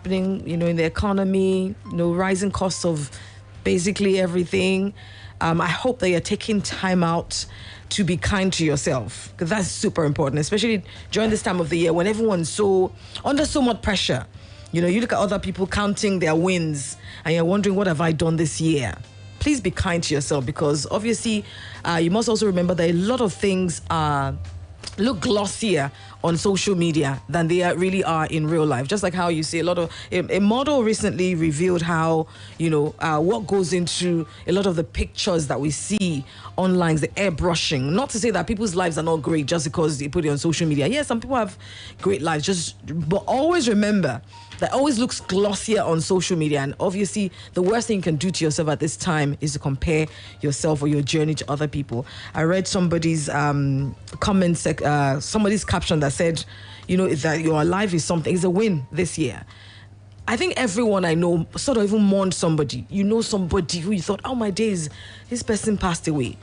happening, in the economy, rising costs of basically everything. I hope that you're taking time out to be kind to yourself, because that's super important, especially during this time of the year when everyone's so under so much pressure. You look at other people counting their wins and you're wondering, what have I done this year? Please be kind to yourself, because obviously you must also remember that a lot of things look glossier on social media than they really are in real life. Just like how you see a model recently revealed how, what goes into a lot of the pictures that we see online, the airbrushing. Not to say that people's lives are not great just because they put it on social media. Yeah, some people have great lives, but always remember that always looks glossier on social media. And obviously, the worst thing you can do to yourself at this time is to compare yourself or your journey to other people. I read somebody's somebody's caption that said, that your life is something, is a win this year. I think everyone I know sort of even mourned somebody. Somebody who you thought, oh my days, this person passed away.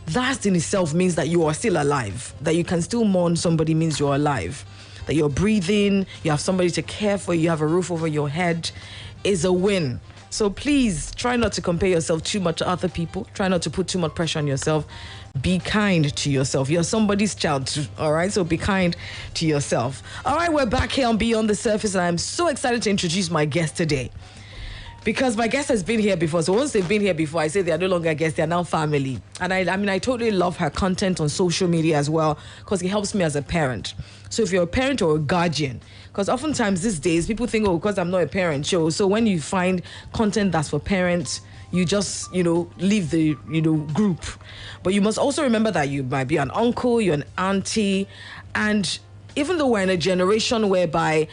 That in itself means that you are still alive. That you can still mourn somebody means you're alive. That you're breathing, you have somebody to care for, you have a roof over your head, is a win. So please try not to compare yourself too much to other people. Try not to put too much pressure on yourself. Be kind to yourself. You're somebody's child too, all right? So be kind to yourself. All right, we're back here on Beyond the Surface, and I'm so excited to introduce my guest today, because my guest has been here before. So once they've been here before, I say they are no longer guests, they are now family. And I totally love her content on social media as well, because it helps me as a parent. So if you're a parent or a guardian, because oftentimes these days people think, because I'm not a parent, so when you find content that's for parents, you just, leave the, group. But you must also remember that you might be an uncle, you're an auntie, and even though we're in a generation whereby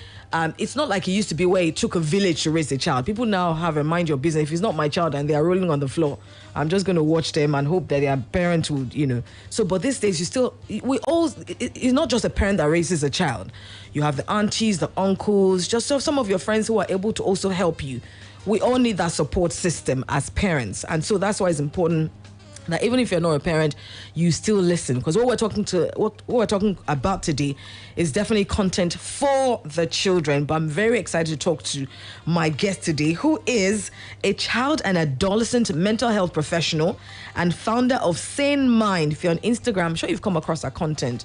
it's not like it used to be where it took a village to raise a child. People now have a mind your business. If it's not my child and they are rolling on the floor, I'm just going to watch them and hope that their parents would, So, but these days, it's not just a parent that raises a child. You have the aunties, the uncles, just some of your friends who are able to also help you. We all need that support system as parents. And so that's why it's important that even if you're not a parent, you still listen, because what we're talking about today is definitely content for the children. But I'm very excited to talk to my guest today, who is a child and adolescent mental health professional and founder of Sane Mind. If you're on Instagram, I'm sure you've come across her content.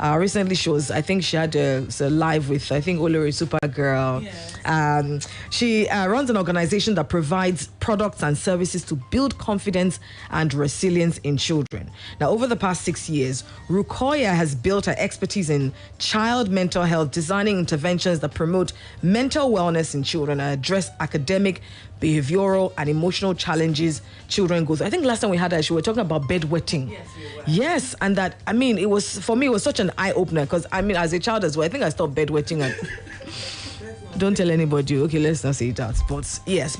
Recently, I think she had a live with, I think, Olori Supergirl. Yes. She runs an organization that provides products and services to build confidence and resilience in children. Now, over the past 6 years, Rukoya has built her expertise in child mental health, designing interventions that promote mental wellness in children and address academic, behavioral, and emotional challenges children go through. I think last time we had her, we were talking about bedwetting. Yes, we were. Yes, and that, it was such an eye-opener, because, as a child as well, I think I stopped bedwetting and... Don't tell anybody. Okay, let's not say it out. But yes,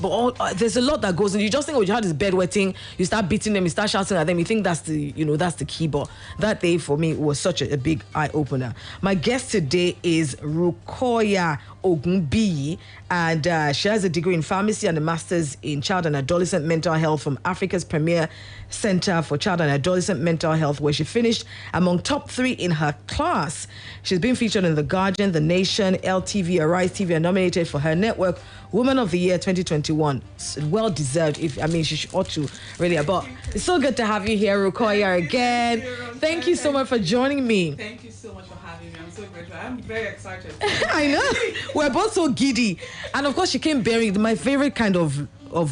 there's a lot that goes in. You just think, your child is bedwetting. You start beating them. You start shouting at them. You think that's the key. But that day for me was such a big eye opener. My guest today is Rukoya Onafuwa, and she has a degree in pharmacy and a master's in child and adolescent mental health from Africa's premier Center for Child and Adolescent Mental Health, where she finished among top 3 in her class. She's been featured in The Guardian, The Nation, LTV, Arise TV, and nominated for her network Woman of the Year 2021. Well deserved. She ought to really. But it's so good to have you here, Rukoya, again. Thank you so much for joining me. Thank you so much for having me. I'm so grateful. I'm very excited. I know. We're both so giddy. And of course, she came bearing my favorite kind of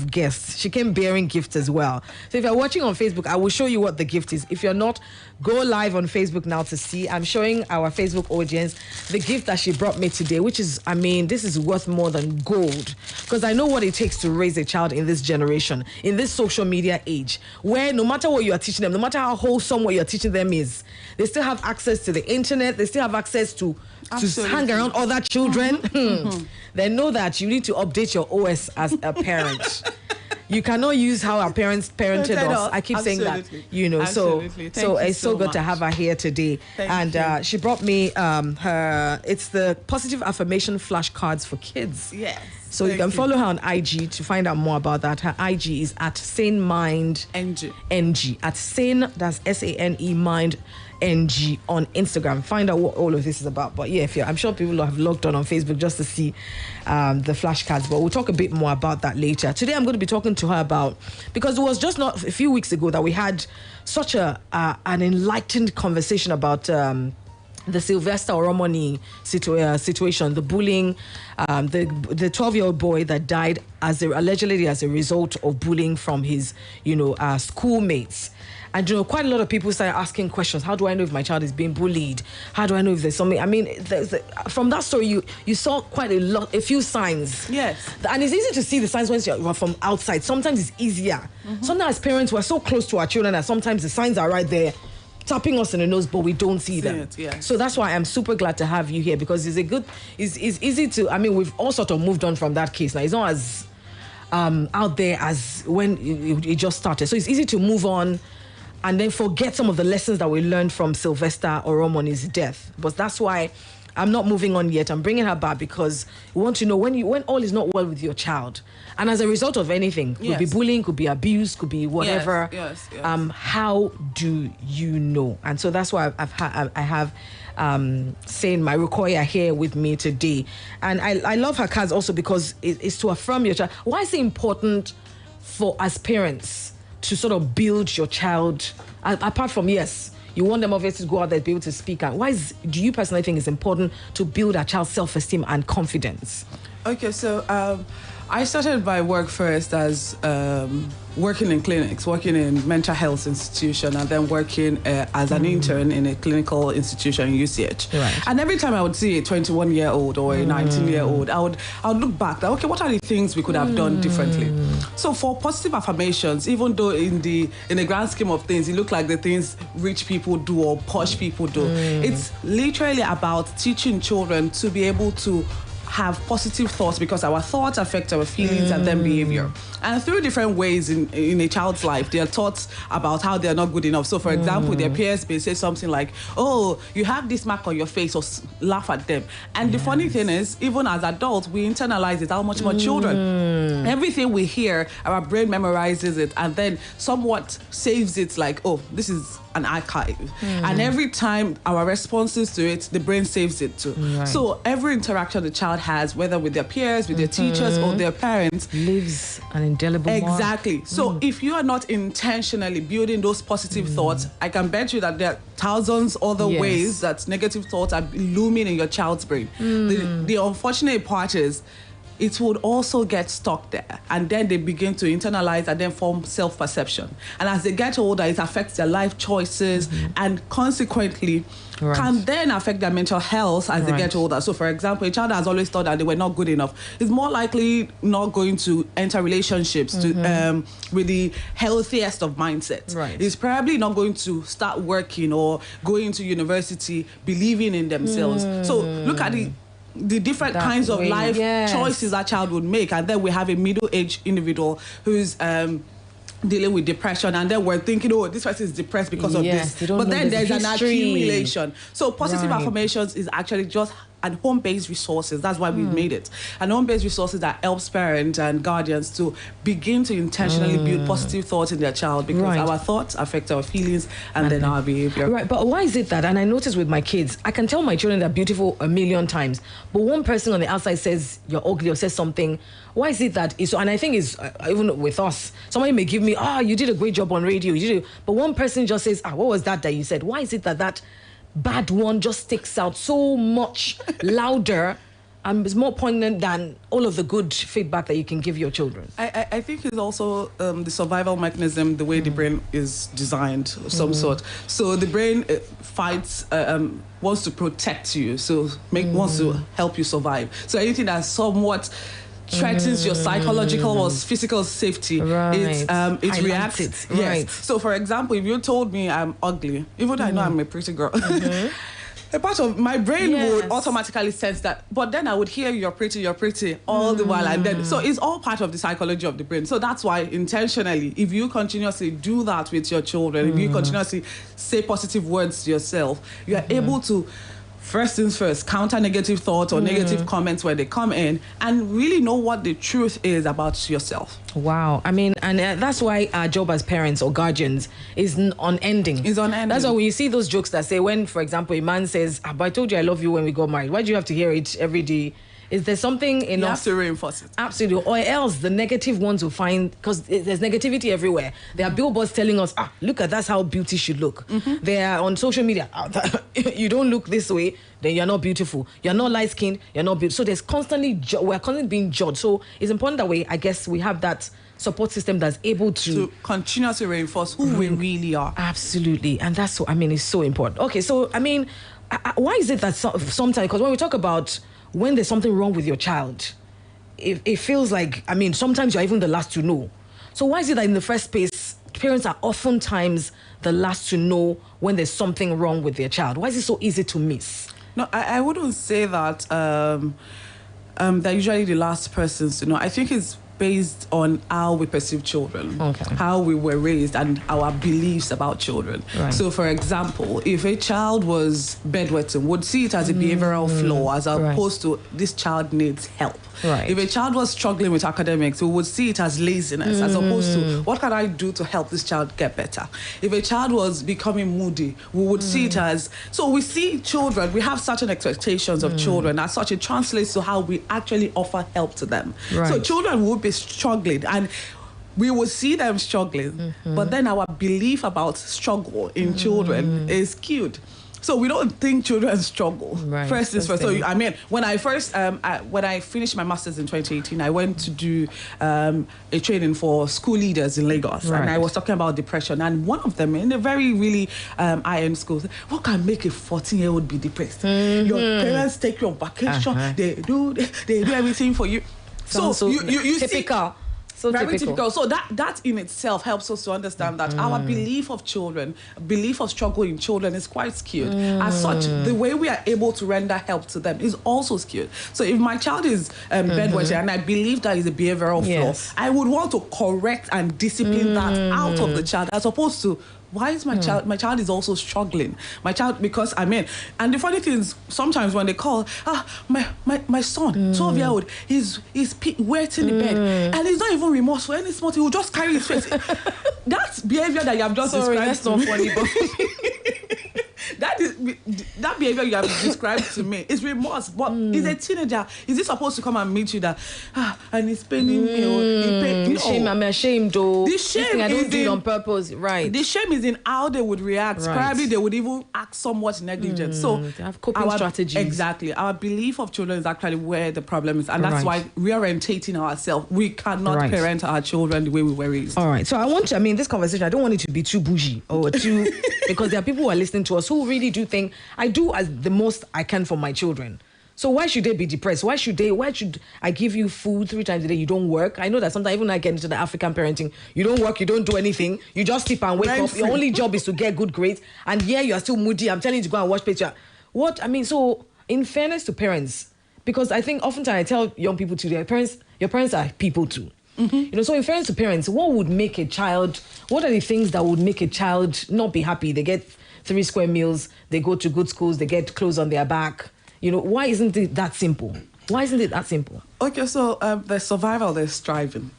guests. She came bearing gifts as well. So if you're watching on Facebook, I will show you what the gift is. If you're not, go live on Facebook now to see. I'm showing our Facebook audience the gift that she brought me today, which is, this is worth more than gold, because I know what it takes to raise a child in this generation, in this social media age, where no matter what you are teaching them, no matter how wholesome what you're teaching them is, they still have access to the internet, they still have access to hang around other children. They know that you need to update your OS as a parent. You cannot use how our parents parented us. I keep saying that, so it's so good to have her here today. And she brought me it's the positive affirmation flashcards for kids. Yes. So you can follow her on IG to find out more about that. Her IG is at Sane Mind NG. At Sane, that's SANE Mind NG on Instagram. Find out what all of this is about. But yeah, I'm sure people have logged on Facebook just to see the flashcards. But we'll talk a bit more about that later. Today I'm going to be talking to her about, because it was just not a few weeks ago that we had such an enlightened conversation about the Sylvester Oromoni situation, the bullying, the 12-year-old boy that died allegedly as a result of bullying from his, schoolmates. And, quite a lot of people started asking questions. How do I know if my child is being bullied? How do I know if there's something? I mean, from that story, you saw quite a few signs. Yes. And it's easy to see the signs when you're from outside. Sometimes it's easier. Sometimes parents, we're so close to our children that sometimes the signs are right there, tapping us in the nose, but we don't see them. Yeah. So that's why I'm super glad to have you here, because it's easy to, I mean, we've all sort of moved on from that case now. It's not as out there as when it just started. So it's easy to move on and then forget some of the lessons that we learned from Sylvester Oromoni's death. But that's why I'm not moving on yet. I'm bringing her back because we want to know when all is not well with your child, and as a result of anything, could be bullying, could be abuse, could be whatever. Yes. How do you know? And so that's why I have saying my Rukoya here with me today, and I love her cards also because it's to affirm your child. Why is it important for as parents to sort of build your child, apart from you want them obviously to go out there to be able to speak out? Do you personally think it's important to build a child's self-esteem and confidence? Okay, so I started my work first as working in clinics, working in mental health institution, and then working as an intern in a clinical institution in UCH. Right. And every time I would see a 21-year-old or a 19-year-old, I would look back, okay, what are the things we could have done differently? So for positive affirmations, even though in the grand scheme of things, it look like the things rich people do or posh people do, it's literally about teaching children to be able to have positive thoughts, because our thoughts affect our feelings and then behavior. And through different ways in a child's life, their thoughts about how they're not good enough. So for example, their peers may say something like, oh, you have this mark on your face, or laugh at them. And the funny thing is, even as adults, we internalize it, how much more children. Everything we hear, our brain memorizes it and then somewhat saves it, like, oh, this is an archive. And every time our responses to it, the brain saves it too. Right. So every interaction the child has, whether with their peers, with their teachers or their parents, leaves an indelible mark. Exactly. So if you are not intentionally building those positive thoughts, I can bet you that there are thousands other ways that negative thoughts are looming in your child's brain. The unfortunate part is, it would also get stuck there, and then they begin to internalize and then form self-perception. And as they get older, it affects their life choices and consequently can then affect their mental health as they get older. So for example, a child that has always thought that they were not good enough is more likely not going to enter relationships with the healthiest of mindsets. Right. Is probably not going to start working or going to university believing in themselves. So look at the different kinds of life choices that child would make. And then we have a middle-aged individual who's dealing with depression, and then we're thinking, oh, this person is depressed because of this. But then there's an accumulation. So positive affirmations is actually just and home-based resources. That's why we've made it. And home-based resources that helps parents and guardians to begin to intentionally build positive thoughts in their child, because our thoughts affect our feelings and then our behavior. Right, but why is it that, and I notice with my kids, I can tell my children they're beautiful a million times, but one person on the outside says you're ugly or says something. Why is it that it's, and I think it's even with us, somebody may give me, you did a great job on radio, but one person just says, what was that you said? Why is it that bad one just sticks out so much louder and is more poignant than all of the good feedback that you can give your children? I think it's also the survival mechanism, the way the brain is designed of some sort. So the brain fights, wants to protect you, so wants to help you survive. So anything that's somewhat threatens your psychological or physical safety, it reacts. Yes. So for example, if you told me I'm ugly, even though I know I'm a pretty girl, a part of my brain would automatically sense that, but then I would hear you're pretty all the while, and then so it's all part of the psychology of the brain. So that's why intentionally, if you continuously do that with your children, if you continuously say positive words to yourself, you are able to first things first, counter negative thoughts or negative comments when they come in, and really know what the truth is about yourself. Wow. I mean, and that's why our job as parents or guardians is unending. It's unending. That's why when you see those jokes that say, when, for example, a man says, but I told you I love you when we got married, why do you have to hear it every day? Is there something enough? You have to reinforce it. Absolutely. Or else the negative ones will find, because there's negativity everywhere. There are billboards telling us, look at that's how beauty should look. They are on social media. You don't look this way, then you're not beautiful. You're not light skinned, you're not beautiful. So there's constantly, we're constantly being judged. So it's important that way, I guess, we have that support system that's able to continue to reinforce who we really are. Absolutely. And that's so, I mean, it's so important. Okay, so, I mean, why is it that sometimes, because when we talk about when there's something wrong with your child, it feels like, I mean, sometimes you're even the last to know. So why is it that in the first place, parents are oftentimes the last to know when there's something wrong with their child? Why is it so easy to miss? No, I wouldn't say that they're usually the last persons to know. I think it's based on how we perceive children, how we were raised, and our beliefs about children. Right. So, for example, if a child was bedwetting, would see it as a behavioral flaw as opposed to this child needs help. Right. If a child was struggling with academics, we would see it as laziness as opposed to what can I do to help this child get better. If a child was becoming moody, we would see it as, so we see children, we have certain expectations of children, as such it translates to how we actually offer help to them. Right. So children would be struggling and we will see them struggling, but then our belief about struggle in children is skewed. So we don't think children struggle. Right. First is first. So I mean, when I first when I finished my master's in 2018, I went to do a training for school leaders in Lagos, and I was talking about depression. And one of them in a very really high-end school said, "What can make a 14-year-old be depressed? Your parents take you on vacation. They do everything for you." So you typical. See, so very typical. So that in itself helps us to understand that our belief of children, belief of struggle in children is quite skewed. As such, the way we are able to render help to them is also skewed. So if my child is bedwetting and I believe that is a behavioral flaw, I would want to correct and discipline that out of the child as opposed to, why is my child? My child is also struggling. My child, because I mean, and the funny thing is, sometimes when they call, my son, 12-year-old, he's wet in the bed, and he's not even remorseful. Any small thing, he will just carry his face. That behavior that you have just described. That's not funny, but that behavior you have described to me is remorse. But he's a teenager. Is he supposed to come and meet you that and he's paining me? No. Shame, I'm ashamed though. The shame I don't do it on purpose, right? The shame is in how they would react. Right. Probably they would even act somewhat negligent. So they have coping strategies. Exactly. Our belief of children is actually where the problem is, and that's why reorientating ourselves. We cannot parent our children the way we were raised. All right. So I mean, this conversation, I don't want it to be too bougie or too because there are people who are listening to us who really do think I do as the most I can for my children. So why should they be depressed? Why should I give you food 3 times a day? You don't work. I know that sometimes even I get into the African parenting, you don't work, you don't do anything. You just sleep and wake up. Your only job is to get good grades. And here you are still moody. I'm telling you to go and watch picture. What? I mean, so in fairness to parents, because I think oftentimes I tell young people today, your parents are people too. You know, so in fairness to parents, what are the things that would make a child not be happy? They get 3 square meals, they go to good schools, they get clothes on their back. You know, why isn't it that simple? Why isn't it that simple? Okay, so there's survival, there's striving.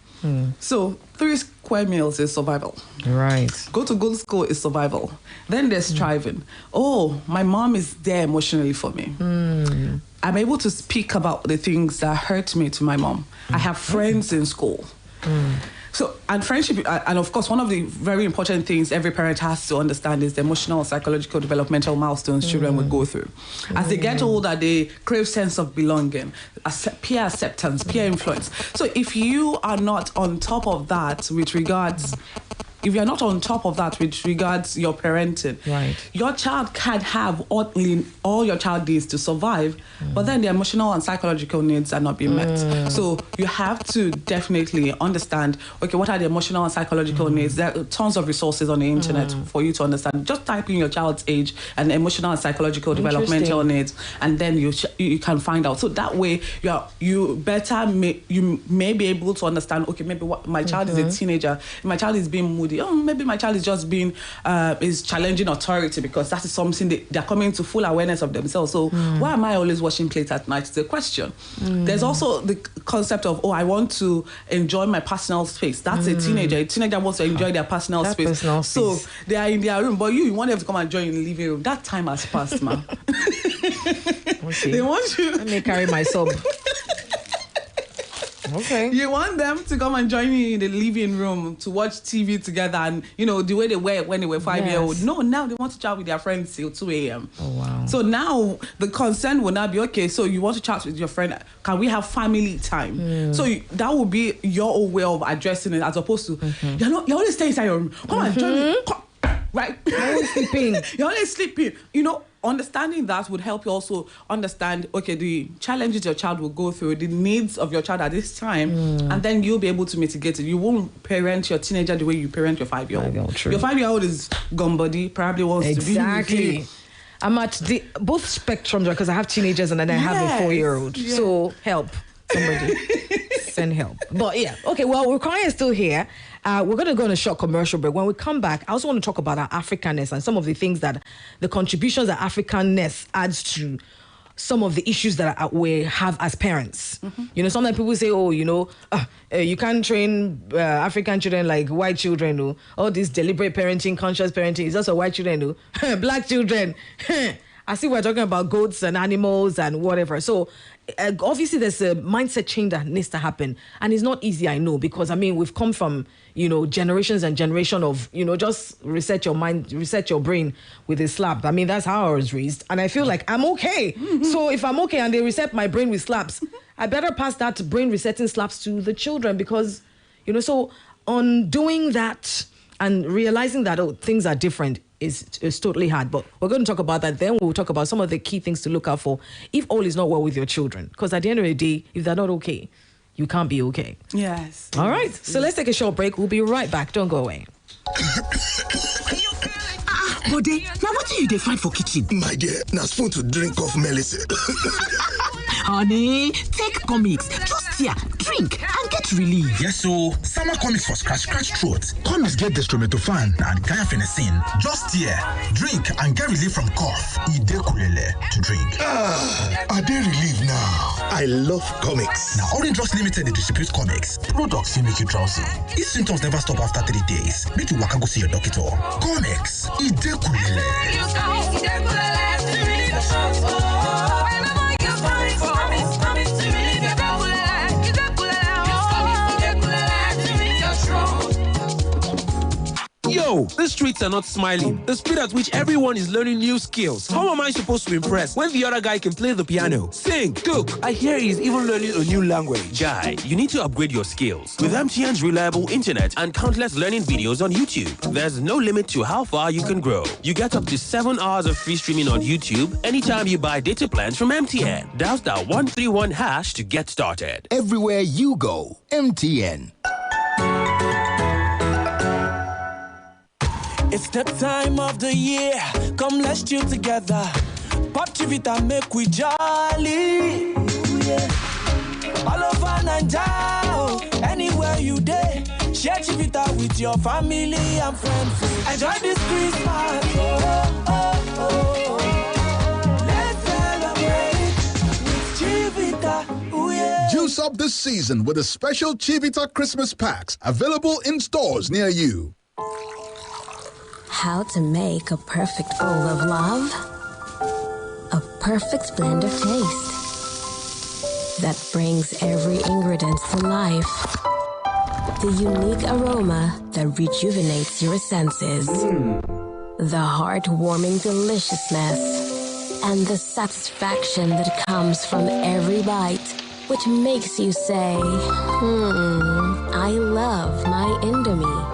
So 3 square meals is survival. Right. Go to good school is survival. Then there's striving. Oh, my mom is there emotionally for me. I'm able to speak about the things that hurt me to my mom. I have friends in school. So, and friendship, and of course, one of the very important things every parent has to understand is the emotional, psychological, developmental milestones children would go through. As they get older, they crave sense of belonging, peer acceptance, peer influence. So if you are not on top of that with regards... If you're not on top of that with regards your parenting, your child can have all your child needs to survive, but then the emotional and psychological needs are not being met. So you have to definitely understand, okay, what are the emotional and psychological needs? There are tons of resources on the internet for you to understand. Just type in your child's age and emotional and psychological developmental needs, and then you can find out. So that way you may be able to understand, okay, maybe my child is a teenager, my child is being moody, somebody, oh, maybe my child is just being, is challenging authority because that is something they're coming to full awareness of themselves. So why am I always washing plates at night? It's a question. There's also the concept of, I want to enjoy my personal space. That's a teenager. A teenager wants to enjoy their personal space. So they are in their room, but you want them to come and join in the living room. That time has passed, man. Okay. They want you. Let me carry my sub. Okay. You want them to come and join you in the living room to watch TV together and, the way they were when they were 5-year-old. No, now they want to chat with their friends till 2 a.m. Oh, wow. So now the concern will now be, okay, so you want to chat with your friend. Can we have family time? So that will be your own way of addressing it, as opposed to, you're always staying inside your room. Come and join me. Come. Right? You're always sleeping. You're always sleeping. Understanding that would help you also understand, okay, the challenges your child will go through, the needs of your child at this time, and then you'll be able to mitigate it. You won't parent your teenager the way you parent your 5-year-old. Your 5-year-old is gumbody, probably wants to be with you. I'm at both spectrums, because I have teenagers and then I have a 4-year-old. Yeah. So help somebody. Send help. But yeah, okay, well, Rukai is still here. We're going to go on a short commercial break. When we come back, I also want to talk about our Africanness and some of the things the contributions that Africanness adds to some of the issues that we have as parents. Sometimes people say, you can't train African children like white children. All this deliberate parenting, conscious parenting is also white children. Black children. I see we're talking about goats and animals and whatever. So obviously there's a mindset change that needs to happen. And it's not easy, I know, because, we've come from, generations and generation of, just reset your mind, reset your brain with a slap. That's how I was raised. And I feel like I'm okay. So if I'm okay and they reset my brain with slaps, I better pass that brain resetting slaps to the children because, so on doing that and realizing that, things are different, is totally hard. But we're going to talk about that. Then we'll talk about some of the key things to look out for if all is not well with your children. Because at the end of the day, if they're not okay, you can't be okay. Yes. All right. So let's take a short break. We'll be right back. Don't go away. Bode, now what do you find for kitchen? My dear, now spoon to drink off medicine. Honey, take comics. Just here, drink and get relief. Yes, so summer comics for scratch throat. Comics get dextromethorphan and guanfacine. Just here, drink and get relief from cough. Ide kulele to drink. Are they relief now? I love comics. Now, Orange Drugs Limited, they distribute comics. Products will make you drowsy. If symptoms never stop after 3 days, make you waka go see your doctor. Comics, Ide kulele. Yo, the streets are not smiling. The speed at which everyone is learning new skills. How am I supposed to impress when the other guy can play the piano, sing, cook? I hear he's even learning a new language. Guy, you need to upgrade your skills. With MTN's reliable internet and countless learning videos on YouTube, there's no limit to how far you can grow. You get up to 7 hours of free streaming on YouTube anytime you buy data plans from MTN. Dial *131# to get started. Everywhere you go, MTN. It's the time of the year. Come, let's chill together. Pop Chivita, make we jolly. Ooh, yeah. All over Naija, anywhere you day. Share Chivita with your family and friends. Enjoy this Christmas. Oh, oh, oh. Let's celebrate with Chivita. Ooh, yeah. Juice up this season with the special Chivita Christmas packs available in stores near you. How to make a perfect bowl of love? A perfect blend of taste that brings every ingredient to life. The unique aroma that rejuvenates your senses. The heartwarming deliciousness and the satisfaction that comes from every bite, which makes you say, I love my Indomie.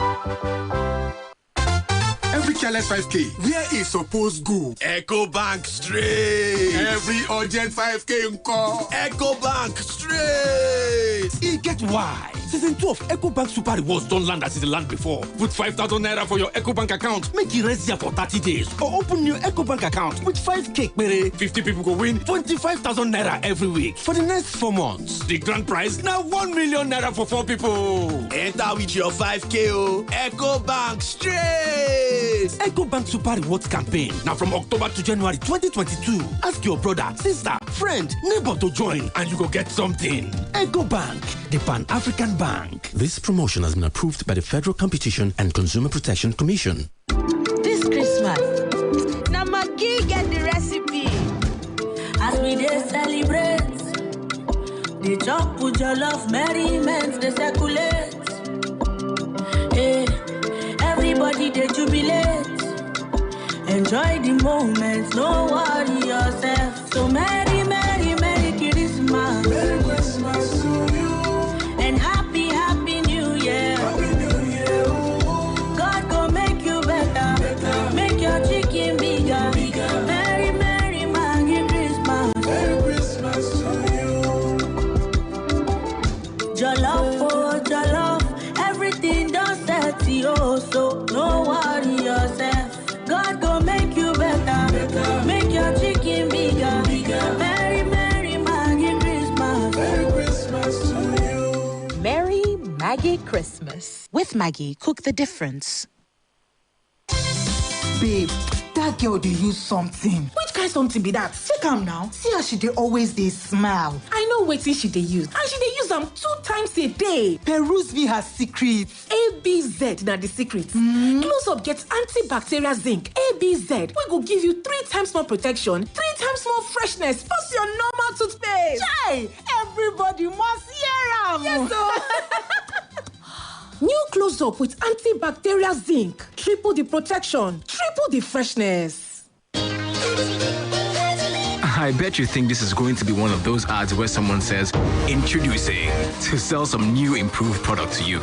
Every careless 5K, where is supposed go? Echo Bank straight. Every urgent 5K in call. Echo Bank straight. E get why. Season 12 EcoBank Super Rewards don't land as it land before. Put 5,000 naira for your EcoBank account. Make it rest there for 30 days. Or open new EcoBank account with 5K. 50 people go win 25,000 naira every week for the next 4 months. The grand prize now 1 million naira for 4 people. Enter with your 5K. EcoBank straight. EcoBank Super Rewards campaign. Now from October to January 2022. Ask your brother, sister, friend, neighbor to join and you go get something. EcoBank, the Pan-African Bank. This promotion has been approved by the Federal Competition and Consumer Protection Commission. This Christmas, now Maggie get the recipe. As we dey celebrate, the chop with your love, merriment, they circulate. Hey, everybody they jubilate. Enjoy the moment, no worry yourself. So merry, merry, merry Christmas. Merry Christmas to you. And happy, happy New Year. Happy New Year. God go make you better. Make your chicken bigger. Merry, merry, merry Christmas. Merry Christmas to you. Jollof, oh jollof, everything done set you. So no worry yourself. God go make you better. Make your chicken bigger. Merry, merry, merry Christmas. Merry Christmas to you. Merry Maggie Christmas. With Maggie, cook the difference. Babe, that girl dey use something. Which kind something be that? Check am now. See how she dey always dey smile. I know wetin she dey use. And she dey use am 2 times a day. Peruse me her secrets. ABZ na the secret. Close Up get antibacterial zinc. ABZ wey go give you 3 times more protection, 3 times more freshness pass your normal toothpaste. Chai! Everybody must hear am. Yes, New Close Up with antibacterial zinc. Triple the protection, triple the freshness. I bet you think this is going to be one of those ads where someone says, introducing, to sell some new improved product to you.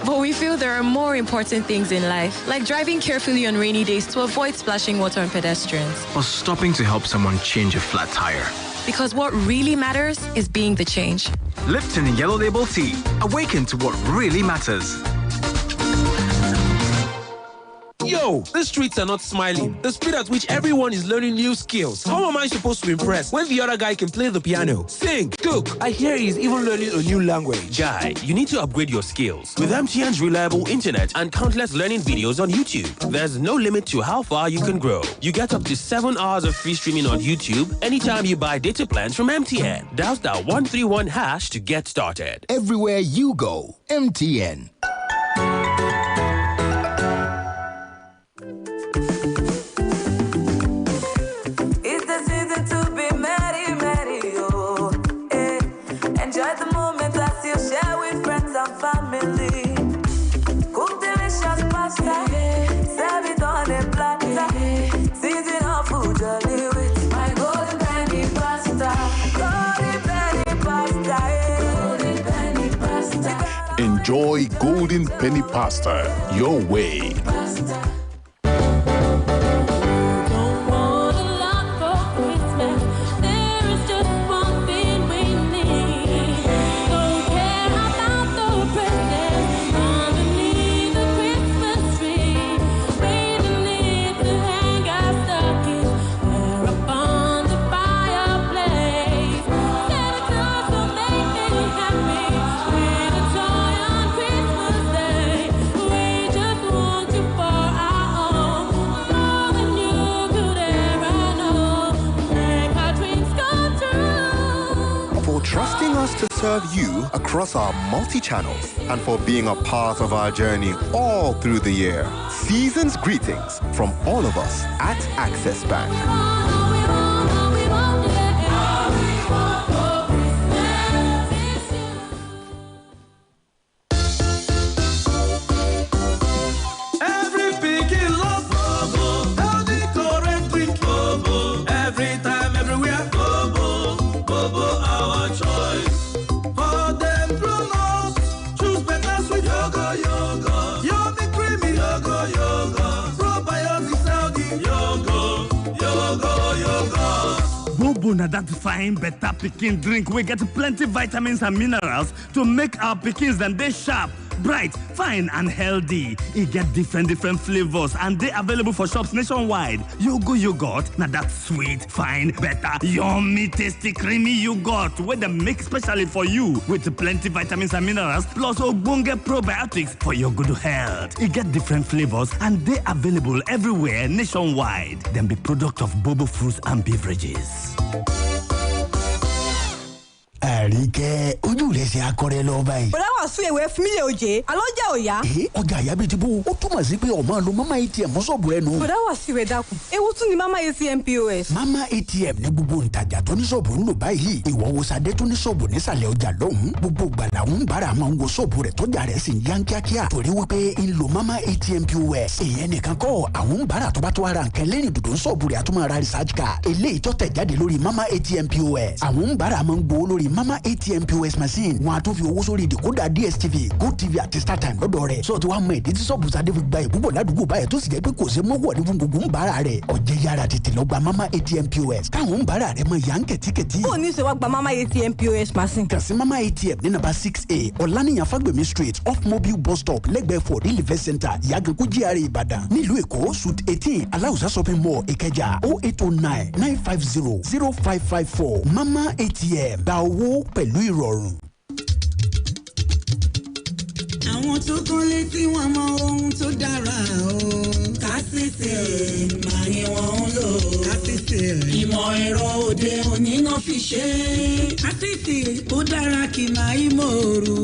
But we feel there are more important things in life, like driving carefully on rainy days to avoid splashing water on pedestrians. Or stopping to help someone change a flat tire. Because what really matters is being the change. Lipton Yellow Label Tea. Awaken to what really matters. Yo, the streets are not smiling. The speed at which everyone is learning new skills. How am I supposed to impress when the other guy can play the piano, sing, cook? I hear he's even learning a new language. Guy, you need to upgrade your skills with MTN's reliable internet and countless learning videos on YouTube. There's no limit to how far you can grow. You get up to 7 hours of free streaming on YouTube anytime you buy data plans from MTN. Dial *131# to get started. Everywhere you go, MTN. Family, cook delicious pasta, serve it on a platter, season our food jolly with my golden penny pasta, golden penny pasta, golden penny pasta. Enjoy Golden Penny Pasta your way. Trusting us to serve you across our multi-channels and for being a part of our journey all through the year. Season's greetings from all of us at Access Bank. Zobo na that fine, better pikin drink. We get plenty vitamins and minerals to make our pikins them they sharp, bright, fine, and healthy. It get different flavors and they available for shops nationwide. Yogo yogurt, now that sweet, fine, better, yummy, tasty, creamy yogurt where they make specially for you with plenty vitamins and minerals plus ogbonge probiotics for your good health. It get different flavors and they available everywhere nationwide. Them be product of Bobo Fruits and Beverages. Àríkẹ́ ojú rẹ̀ ṣe akọrẹ lọ báyìí. Bọ̀dá wà sún ewé fún mi lè oje. Alọ́jà ò yá. Ọjà àyà bíi ti bó o túmọ̀ sí pé ọmọ lo Mama ATM sọ̀bù ẹnu. Bọ̀dá wà sí ìwé dákun. Ewu tún ni Mama ATM POS. Mama ATM ní gbogbo ntajà tó ní sọ̀bù ń lò báyìí. Ìwọ wo Sadé tó ní sọ̀bù nísàlẹ̀ ọjà lọ́hùn. Gbogbo gbàlà ń bára máa ń wo sọ̀bù rẹ̀ tọ́jà rẹ̀ sì ń yán kíákíá. Torí wípé ń lo Mama ATM POS. Èèyàn nìkan kọ́ àwọn ń bára tó bá tó ara nǹkan lẹ́yìn dòdò ń sọ̀bù rẹ̀ àtúmọ̀ ara research card. Eléyìí tó tẹ̀ jáde lórí Mama ATM POS. Àwọn ń bára máa ń gbowó lórí Mama ATM POS machine. Wọ́n á tún fi owó sórí ìdìkúdà DSTV, GoTV àti StarTime lọ́dọ̀ rẹ̀. Sọ ti wá mọ ìdí tí sọ́ọ̀bù Sadé fi gba ìbúbọ̀ ládùúgbò báyìí tó sì jẹ́ pé kò ṣe mọ́wọ́ ní fún gbogbo ń bára rẹ̀. Ọ̀jẹ̀ yára tètè lọ gba Mama ATM POS. Káwọn ń bára rẹ̀ mọ ìyá ń kẹ̀tíkẹ̀tí. Ó ní ṣe wá gba Mama ATM POS machine. Kàn sí Mama ATM ní nàbà 6A Ọ̀lànìyàn Fagbemi Street off Mobile Bus Stop lẹ́gbẹ̀ẹ́ for Real Event Center Ìyàgànkú GRA Ìbàdàn. Nílùú Èkó Suite 18 Aláùsá Shopping Mall Ìkẹjà 0809 950 0554. Mama ATM gba owó pẹ̀lú ìrọ̀rùn. Àwọn tó kán létí wọn mọ ohun tó dára o. Kásìsì máa ní wọ́n ń lò. Kásìsì ìmọ̀ ẹ̀rọ òde òní náà fi ṣe. Kásìsì ó dára kì máa í mòrò.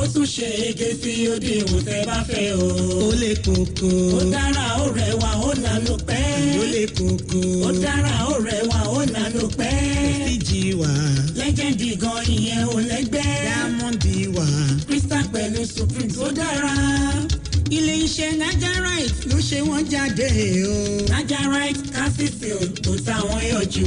Ó tún ṣe ege sí odi ìwọ̀n tẹ́ bá fẹ́ o. Ó lè kókó. Ó dára ó rẹwà ó lànà pẹ́. Ó lè kókó. Ó dára ó rẹwà ó lànà pẹ́. Prestige wà. Legend gan ìyẹn ò lẹ́gbẹ́. Diamond wà. Crystal pẹ̀lú Supreme tó dára. Ilé iṣẹ́ Nigerite ló ṣe wọ́n jáde o. Nigerite calcicil tó táwọn yọjú.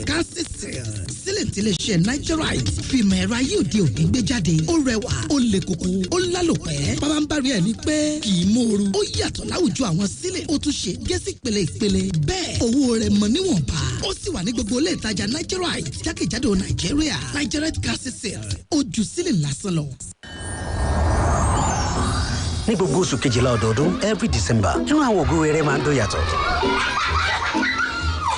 Calcicil sílẹ̀ tí ilé iṣẹ́ Nigerite fìmọ̀ ẹ̀rọ ayé òde òní gbé jáde. Ó rẹwà, ó le koko, ó lálòpẹ́. Bàbá ń bari ẹ̀ ní pé kì í mòoru. Ó yàtọ̀ láwùjọ àwọn sílẹ̀. Ó tún ṣe gẹ́sì ìpele ìpele. Bẹ́ẹ̀ owó rẹ̀ mọ̀ níwọ̀nba. Ó sì wà ní gbogbo ilé ìtajà Nigerite jákèjádò Nàìjíríà. Nigerite calcicil ó ju sílẹ̀ lásán lọ. Ní gbogbo oṣù kejìlá ọdọọdún every December nínú àwọn ògo rere máa ń dún yàtọ̀.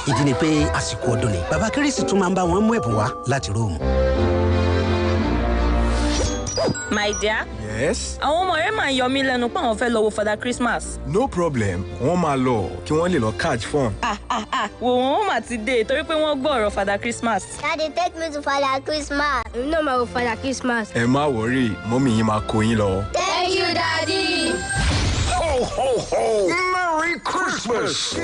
Ìdí ni pé àsìkò ọdún ni bàbá kérésì tún máa ń bá wọn mú ẹ̀bùn wá láti Rome. My dear. Yes. Àwọn ọmọ rẹ̀ máa ń yọ mí lẹ́nu pé àwọn fẹ́ lọ wo Father Christmas. No problem. Wọ́n máa lọ kí wọ́n lè lọ catch fun. Wò wọ́n mà ti dé torí pé wọ́n gbọ́ ọ̀rọ̀ Father Christmas. Daddy, take me to Father Christmas. You know my Father Christmas. Ẹ má worry, mọ́mì yín máa kó yín lọ. Thank you, Daddy. Ho, ho, ho! Merry Christmas!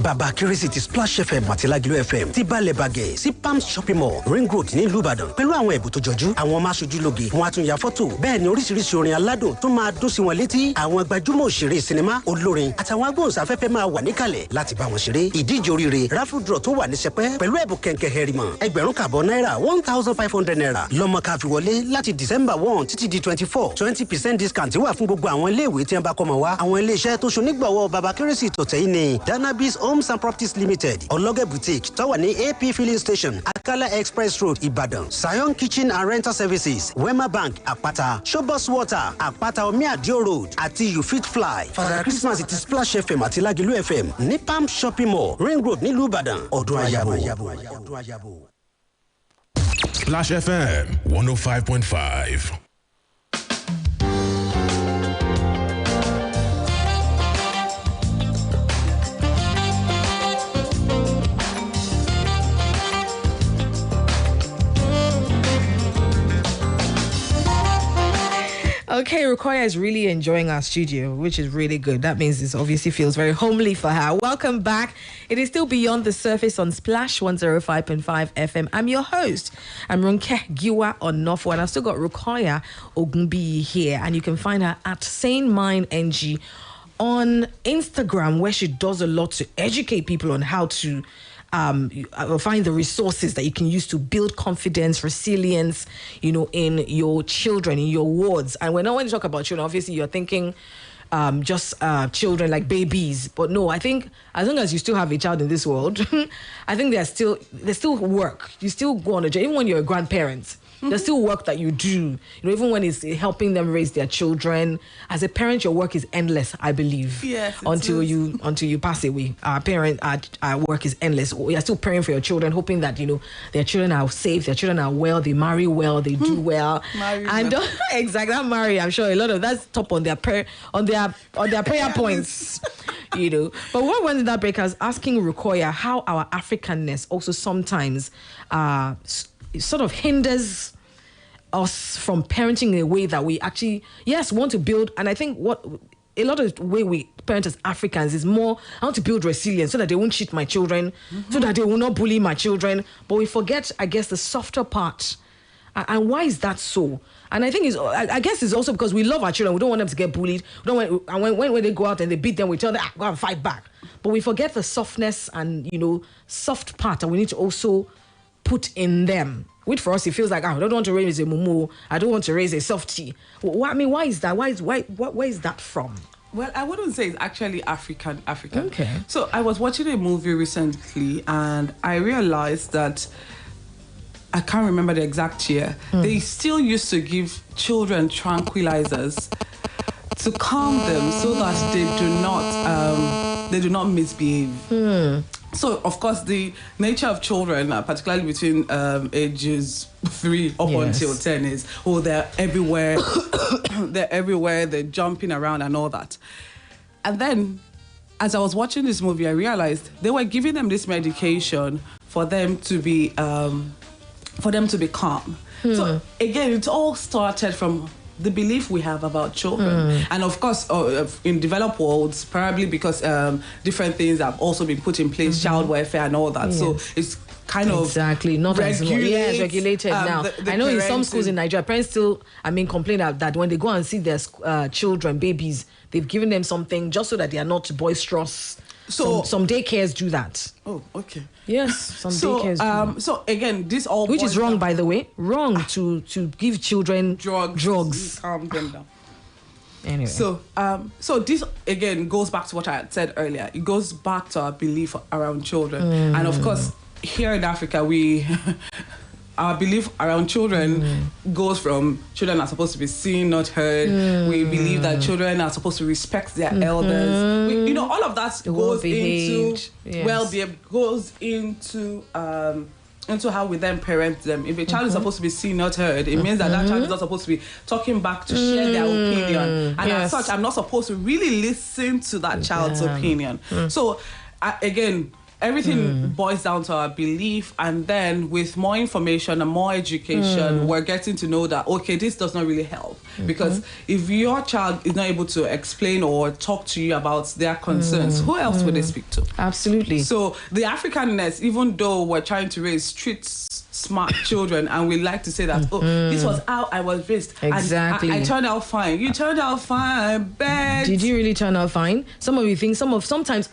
Bàbá kérésì ti Splash FM àti Lagelu FM ti balẹ̀ bàgẹ́ sí Palms Shopping Mall Ring Road nílùú Ìbàdàn pẹ̀lú àwọn ẹ̀bùn tó jọjú. Àwọn máa ṣojú lóge, wọn á tún ya fọ́tò. Bẹ́ẹ̀ ni oríṣiríṣi orin aládùn tó máa dún sí wọn létí. Àwọn gbajúmọ̀ òṣèré sinimá, olórin àtàwọn agbóhùnsáfẹ́fẹ́ máa wà níkàlẹ̀ láti bá wọn ṣeré. Ìdíje oríire raffle draw tó wà ní sẹpẹ́ pẹ̀lú ẹ̀bùn kẹ̀kẹ́ hẹrìmọ̀. Ẹgbẹ̀rún kàbọ̀ náírà 1,500 naira. Lọ́mọ ká fi wọlé láti December 1 títí di 24. 20% discount wà fún gbogbo àwọn iléèwé tí wọ́n bá kọ́mọ wá. Àwọn iléeṣẹ́ tó ṣonígbọ̀wọ́ bàbá kérésì tọ̀tẹ̀ yìí ni Danabis Homes and Properties Limited, Ologe Boutique, tó wà ní AP Filling Station, Akala Express Road, Ibadan, Sion Kitchen and Rental Services, Wema Bank, Àpáta, Showbox Water, Àpáta Omi Adio Road, àti You Fit Fly. Father Christmas ti Splash FM àti Lagelu FM ní Palm Shopping Mall, Ring Road nílùú Ìbàdàn. Ọdún Ayabo. Splash FM 105.5. Okay, Rukoya is really enjoying our studio, which is really good. That means it obviously feels very homely for her. Welcome back. It is still Beyond the Surface on Splash 105.5 FM. I'm your host. I'm Ronke Giwa Onafuwa, and I've still got Rukoya Ogunbiyi here, and you can find her at SaneMindNG on Instagram, where she does a lot to educate people on how to find the resources that you can use to build confidence, resilience, in your children, in your wards. And when you talk about children, obviously you're thinking just children like babies. But no, I think as long as you still have a child in this world, I think there's still work. You still go on a journey, even when you're a grandparent. There's still work that you do, even when it's helping them raise their children. As a parent, your work is endless, I believe. Yes. Until you pass away, our work is endless. You're still praying for your children, hoping that their children are safe, their children are well, they marry well, they do well. Exactly, that marry. I'm sure a lot of that's top on their prayer points. But what went in that break is asking Rukoya how our Africanness also sometimes sort of hinders us from parenting in a way that we actually, want to build. And I think what a lot of the way we parent as Africans is more, I want to build resilience so that they won't cheat my children, so that they will not bully my children. But we forget, I guess, the softer part. And why is that so? And I think it's also because we love our children. We don't want them to get bullied. And when they go out and they beat them, we tell them, go and fight back. But we forget the softness and, soft part that we need to also put in them. Which for us, it feels like, I don't want to raise a mumu. I don't want to raise a softie. Why is that? Where is that from? Well, I wouldn't say it's actually African. Okay. So I was watching a movie recently and I realized that, I can't remember the exact year, they still used to give children tranquilizers to calm them so that they do not misbehave. So, of course, the nature of children, particularly between ages 3 up until 10, is, they're everywhere. They're jumping around and all that. And then, as I was watching this movie, I realized they were giving them this medication for them to be calm. So, again, it all started from the belief we have about children. And of course, in developed worlds, probably because different things have also been put in place, child welfare and all that. Yes. So it's kind of not regulated now. I know in some schools in Nigeria, parents still, complain that when they go and see their children, babies, they've given them something just so that they are not boisterous. So some daycares do that. Oh, okay. Yes, some daycares do that. So again, this all which is wrong, by the way. Wrong to give children drugs. Calm them down. Anyway. So this again goes back to what I had said earlier. It goes back to our belief around children, and of course, here in Africa, our belief around children goes from children are supposed to be seen, not heard. We believe that children are supposed to respect their elders. All of that goes into well-behaved, goes into how we then parent them. If a child is supposed to be seen, not heard, it means that child is not supposed to be talking back to share their opinion. And as such, I'm not supposed to really listen to that child's opinion. So, again, everything boils down to our belief, and then with more information and more education, we're getting to know that, okay, this does not really help. Because if your child is not able to explain or talk to you about their concerns, who else would they speak to? Absolutely. So the Africanness, even though we're trying to raise street smart children, and we like to say that, this was how I was raised. Exactly. And I turned out fine. You turned out fine, bet. Did you really turn out fine? Some of you think, sometimes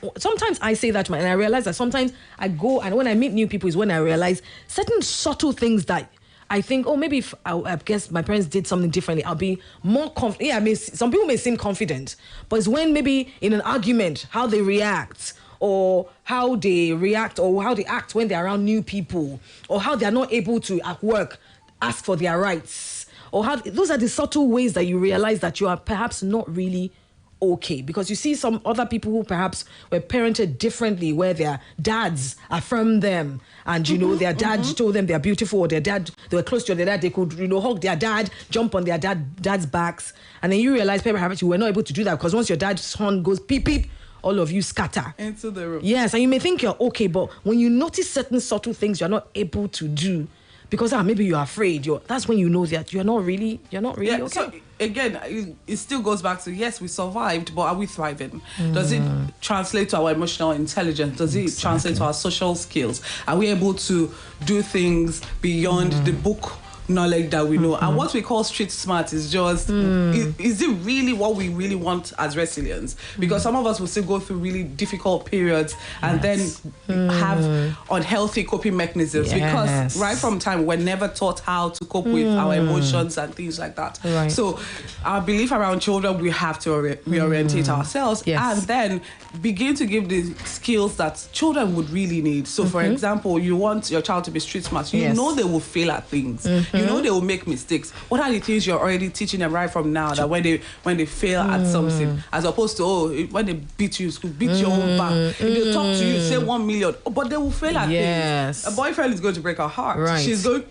I say that, and I realize that sometimes I go, and when I meet new people is when I realize certain subtle things that I think, maybe if I guess my parents did something differently, I'll be more confident. Yeah, some people may seem confident, but it's when maybe in an argument, how they react, or how they react, or how they act when they're around new people, or how they're not able to, at work, ask for their rights, or how those are the subtle ways that you realize that you are perhaps not really okay, because you see some other people who perhaps were parented differently, where their dads affirmed them, and their dad told them they're beautiful, or they were close to their dad, they could hug their dad, jump on their dad's backs, and then you realize perhaps you were not able to do that, because once your dad's horn goes beep beep, all of you scatter into the room. Yes, and you may think you're okay, but when you notice certain subtle things you're not able to do because maybe you're afraid, that's when you know that you're not really okay. So again, it still goes back to, yes, we survived, but are we thriving? Does it translate to our emotional intelligence? Does it translate to our social skills? Are we able to do things beyond the book knowledge that we know. And what we call street smart is just, is it really what we really want as resilience? Because some of us will still go through really difficult periods and then have unhealthy coping mechanisms because right from time we're never taught how to cope with our emotions and things like that. Right. So our belief around children, we have to reorientate ourselves and then begin to give the skills that children would really need. So for example, you want your child to be street smart. You know they will fail at things. You know they will make mistakes. What are the things you're already teaching them right from now that when they fail at something, as opposed to when they beat you, beat your own back. If they talk to you, say 1 million, but they will fail at things. A boyfriend is going to break her heart. Right.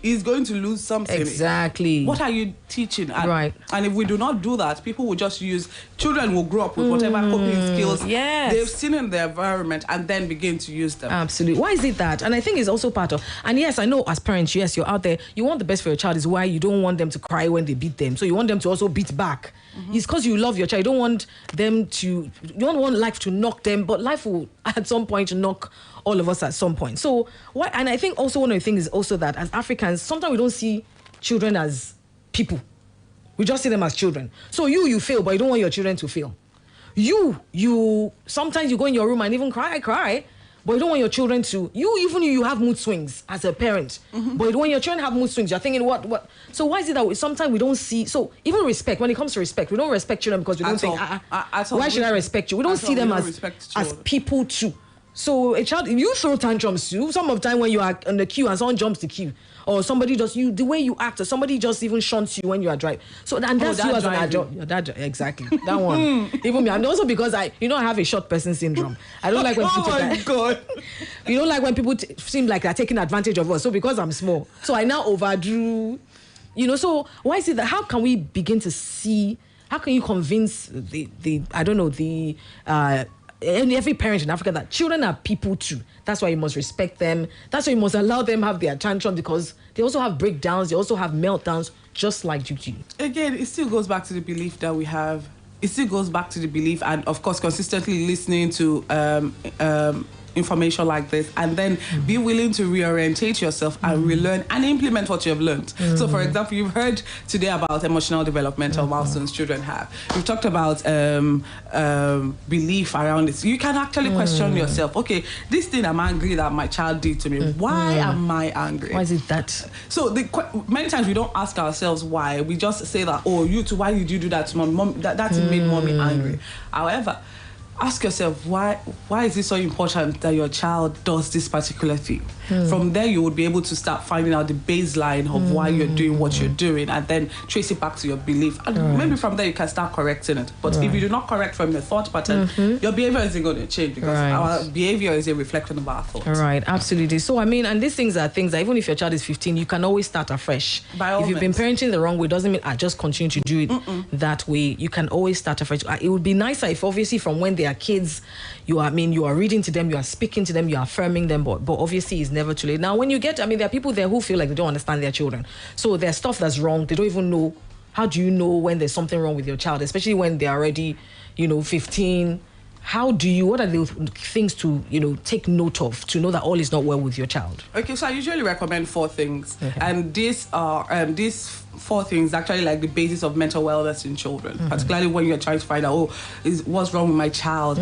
He's going to lose something. Exactly. What are you teaching? And if we do not do that, people will just use, children will grow up with whatever coping skills they've seen in their environment and then begin to use them. Absolutely. Why is it that? And I think it's also part of, and yes, I know as parents, yes, you're out there, you want the best for your child, is why you don't want them to cry when they beat them. So you want them to also beat back. It's because you love your child. You don't want them to, you don't want life to knock them, but life will at some point knock all of us at some point. So why? And I think also one of the things is also that as Africans, sometimes we don't see children as people. We just see them as children. So you fail, but you don't want your children to fail. You sometimes you go in your room and even cry, but you don't want your children to, you have mood swings as a parent, but when your children have mood swings, you're thinking what? So why is it that sometimes we don't see, so even respect, when it comes to respect, we don't respect children because we don't think, why should I respect you? We don't see them as people too. So a child, you throw tantrums too. Some of the time when you are on the queue and someone jumps the queue, or somebody just, the way you act, or somebody just even shunts you when you are driving. So and that's you as an adult. Exactly. That one. Even me. And also because I have a short person syndrome. I don't like when people God. You don't like when people seem like they're taking advantage of us. So because I'm small, so I now overdrew. So why is it that, how can we begin to see, how can you convince every parent in Africa that children are people too? That's why you must respect them. That's why you must allow them have their tantrum, because they also have breakdowns. They also have meltdowns, just like you. Again, it still goes back to the belief that we have. It still goes back to the belief, and of course, consistently listening to information like this, and then be willing to reorientate yourself and relearn and implement what you have learned. So for example, you've heard today about emotional developmental milestones children have. We've talked about belief around this. You can actually question yourself. Okay, this thing I'm angry that my child did to me. Why am I angry? Why is it that? So many times we don't ask ourselves why. We just say that, oh, you too, why did you do that to mom? That made mommy angry. However, ask yourself, why is it so important that your child does this particular thing? From there, you would be able to start finding out the baseline of why you're doing what you're doing, and then trace it back to your belief. And maybe from there, you can start correcting it. But if you do not correct from your thought pattern, your behavior isn't going to change, because our behavior is a reflection of our thoughts. Right, absolutely. So, and these things are things that even if your child is 15, you can always start afresh. If you've been parenting the wrong way, doesn't mean I just continue to do it that way. You can always start afresh. It would be nicer if, obviously, from when they are kids, you are reading to them, you are speaking to them, you are affirming them, but obviously it's never too late. Now, when you get, there are people there who feel like they don't understand their children. So there's stuff that's wrong. They don't even know. How do you know when there's something wrong with your child, especially when they're already, 15? What are the things to, take note of to know that all is not well with your child? Okay, so I usually recommend 4 things. And these are, these 4 things actually like the basis of mental wellness in children, particularly when you're trying to find out, what's wrong with my child,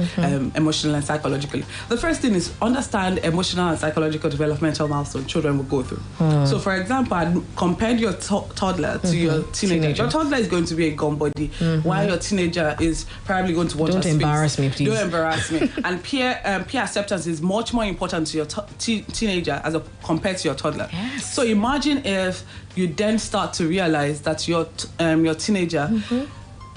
emotionally and psychologically. The first thing is understand emotional and psychological developmental milestones children will go through. So for example, I compared your toddler to your teenager. Your toddler is going to be a gum body, while your teenager is probably going to want Don't embarrass me, please. Don't embarrass me. And peer acceptance is much more important to your teenager compared to your toddler. Yes. So imagine if you then start to realize that your teenager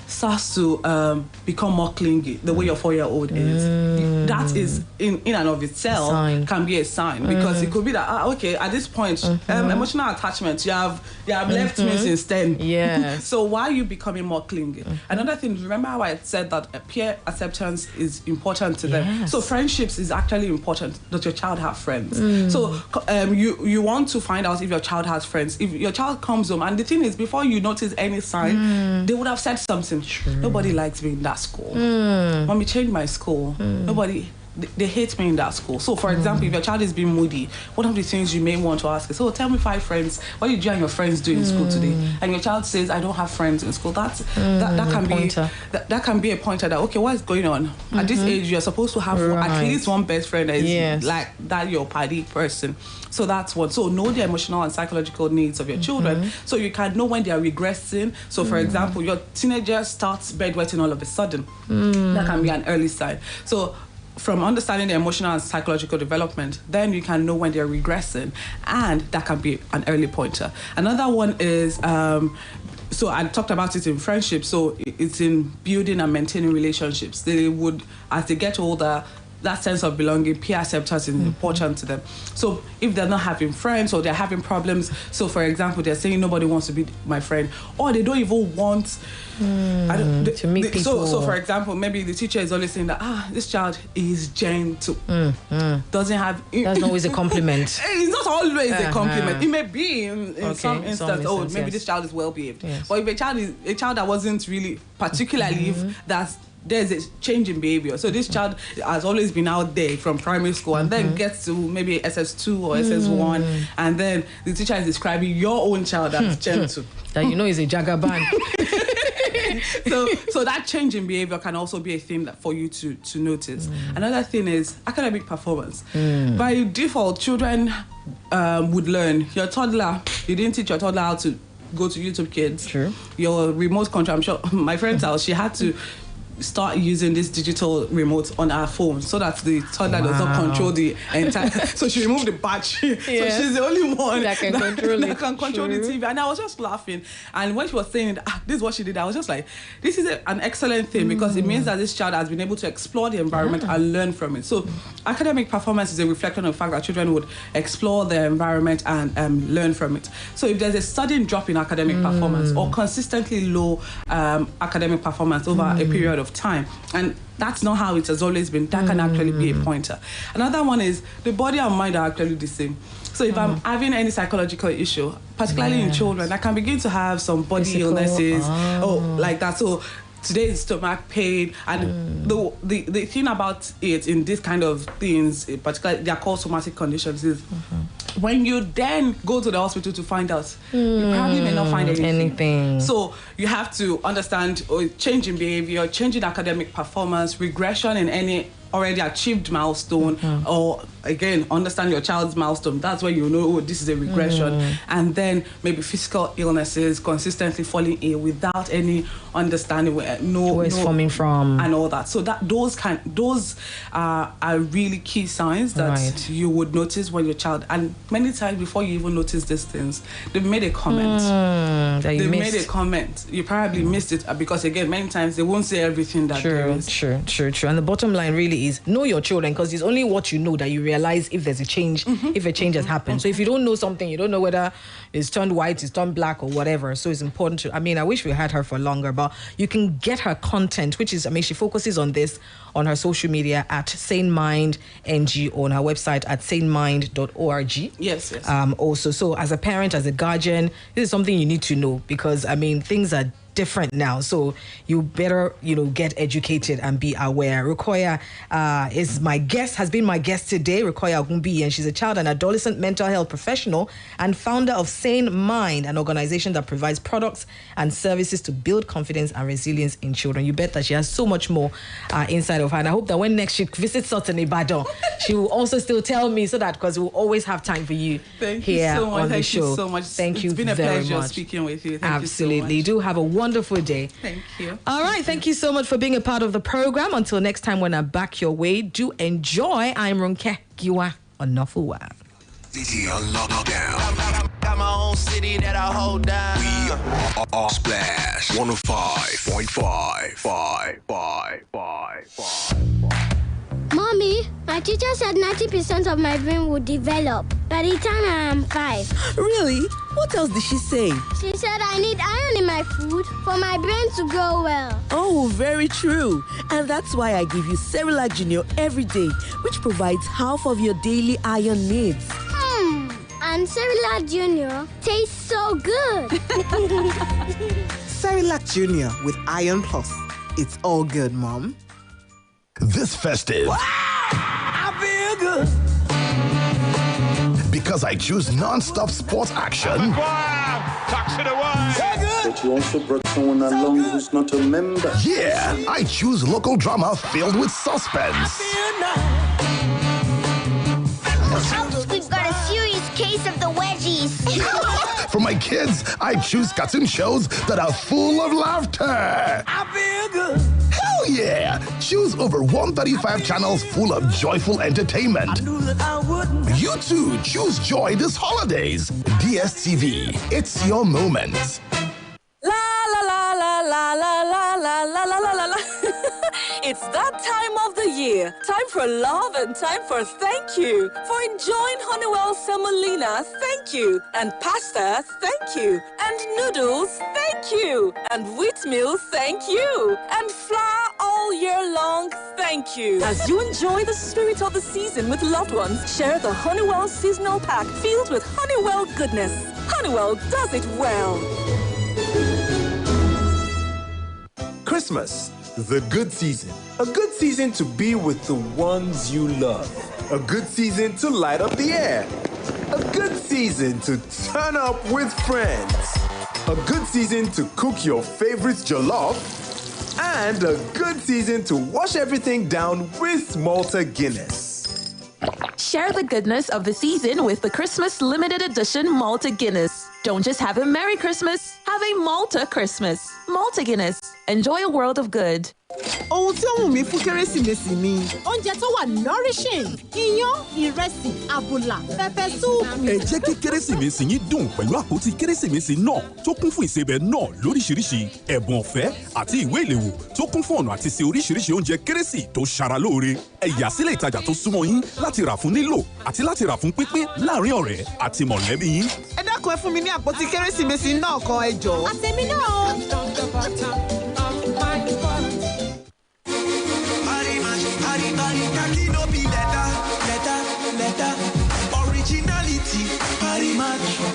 starts to become more clingy, the way your 4-year-old is. That is, in and of itself, can be a sign, because it could be that, okay, at this point, emotional attachment, you have left me since then. Yeah. So why are you becoming more clingy? Another thing, remember how I said that peer acceptance is important to them. So friendships is actually important, that your child have friends. So you want to find out if your child has friends. If your child comes home, and the thing is, before you notice any sign, they would have said something. True. Nobody likes me in that school. Mommy, change my school. Nobody. they hate me in that school. So, for example, if your child is being moody, one of the things you may want to ask is, tell me 5 friends. What did you and your friends do in school today? And your child says, I don't have friends in school. That can be a pointer that, okay, what is going on? At this age, you're supposed to have at least one best friend that is like that your party person. So that's one. So know the emotional and psychological needs of your children, so you can know when they are regressing. So, for example, your teenager starts bedwetting all of a sudden. That can be an early sign. So from understanding the emotional and psychological development, then you can know when they're regressing, and that can be an early pointer. Another one is, so I talked about it in friendship, so it's in building and maintaining relationships. They would, as they get older, that sense of belonging, peer acceptance is important to them. So if they're not having friends or they're having problems, so for example, they're saying nobody wants to be my friend, or they don't even want to meet people. So for example, maybe the teacher is always saying that, this child is gentle. Doesn't have... That's always a compliment. It's not always a compliment. It may be in some instance, maybe this child is well behaved. Yes. But if a child is a child that wasn't really particularly there's a change in behavior. So this child has always been out there from primary school and then gets to maybe SS2 or SS1, and then the teacher is describing your own child as gentle. That is a jagaban. So that change in behavior can also be a thing for you to notice. Another thing is academic performance. By default, children would learn. Your toddler, you didn't teach your toddler how to go to YouTube Kids. True. Your remote control, I'm sure my friend's house, she had to start using this digital remote on our phone so that the toddler does not control the entire. So she removed the battery. So she's the only one that can control the TV. And I was just laughing. And when she was saying this is what she did, I was just like, this is an excellent thing, because it means that this child has been able to explore the environment and learn from it. So academic performance is a reflection of the fact that children would explore their environment and learn from it. So if there's a sudden drop in academic performance or consistently low academic performance over a period of time, and that's not how it has always been, that can actually be a pointer. Another one is the body and mind are actually the same. So if I'm having any psychological issue, particularly in children, I can begin to have some body illnesses like that. So today is stomach pain, and the thing about it in this kind of things, particularly they are called somatic conditions, is when you then go to the hospital to find out, you probably may not find anything. So you have to understand change in behavior, change in academic performance, regression in any already achieved milestone, or again, understand your child's milestone. That's where you know, this is a regression. And then maybe physical illnesses, consistently falling ill without any understanding where it's coming from and all that. So that those are really key signs that you would notice when your child, and many times before you even notice these things, they've made a comment. They've made a comment. You probably missed it, because again, many times they won't say everything that there is. True. And the bottom line really is know your children, because it's only what you know that you realize if there's a change, if a change has happened. So if you don't know something, you don't know whether it's turned white, it's turned black, or whatever. So it's important to, I wish we had her for longer, but you can get her content, which is, she focuses on this on her social media at Sane Mind NG, on her website at sanemind.org. Yes. Also, so as a parent, as a guardian, this is something you need to know, because things are different now, so you better get educated and be aware. Rukoya has been my guest today, Rukoya Ogumbi, and she's a child and adolescent mental health professional and founder of Sane Mind, an organization that provides products and services to build confidence and resilience in children. You bet that she has so much more inside of her, and I hope that when next she visits us in Ibadan, she will also still tell me, so that, because we'll always have time for you here on the show. Thank you so much. Thank you. It's been a pleasure speaking with you. Thank Absolutely. You so much. Do have a wonderful day. Thank you. All right. Thank you so much for being a part of the program. Until next time, when I'm back your way, do enjoy. I'm Ronke Giwa Onafuwa. City on lockdown. Got my own city that I hold down. We are Splash 105.5. Mommy, my teacher said 90% of my brain will develop by the time I am 5. Really? What else did she say? She said I need iron in my food for my brain to grow well. Oh, very true. And that's why I give you Cerelac Junior every day, which provides half of your daily iron needs. And Cerelac Junior tastes so good. Cerelac Junior with Iron Plus. It's all good, Mom. This festive. Wow! good. Because I choose non-stop sports action. Tucks it away. So good. But you also brought someone along who's not a member. Yeah, I choose local drama filled with suspense. We've got a serious case of the wedgies. For my kids, I choose cartoon shows that are full of laughter. I feel good. Hell yeah! Choose over 135 channels full of joyful entertainment. I knew that I wouldn't. You too, choose joy this holidays. DSTV, it's your moment. La la la la la la la la la la la la. It's that time of the year. Time for love and time for thank you. For enjoying Honeywell semolina, thank you. And pasta, thank you. And noodles, thank you. And wheat meal, thank you. And flour all year long, thank you. As you enjoy the spirit of the season with loved ones, share the Honeywell seasonal pack filled with Honeywell goodness. Honeywell does it well. Christmas, the good season. A good season to be with the ones you love. A good season to light up the air. A good season to turn up with friends. A good season to cook your favorite jollof. And a good season to wash everything down with Malta Guinness. Share the goodness of the season with the Christmas limited edition Malta Guinness. Don't just have a Merry Christmas, have a Malta Christmas. Malta Guinness. Enjoy a world of good. Ohun tí ó wù mí fún Kérésìmesì ni. Oúnjẹ tó wà nourishing, iyán, ìrẹsì, àbùlà, pepper soup. Ẹ jẹ́ kí Kérésìmesì yín dùn pẹ̀lú àpótí Kérésìmesì náà tó kún fún ìsebẹ̀ náà lóríṣiríṣi, ẹ̀bùn ọ̀fẹ́ àti ìwé ìléwọ́ tó kún fún ọ̀nà àti ṣe oríṣiríṣi oúnjẹ Kérésì tó ṣara lóore. Ẹ yà sílé ìtajà tó súnmọ́ yín láti rà fún nílò àti láti rà fún pínpín láàrin ọ̀rẹ́ àti mọ̀lẹ́bí yín. Ẹ dákun ẹ fún mi ní àpótí Kérésìmesì náà kan ẹ jọ̀ọ́. Àtẹ̀mí náà. Originality, party match.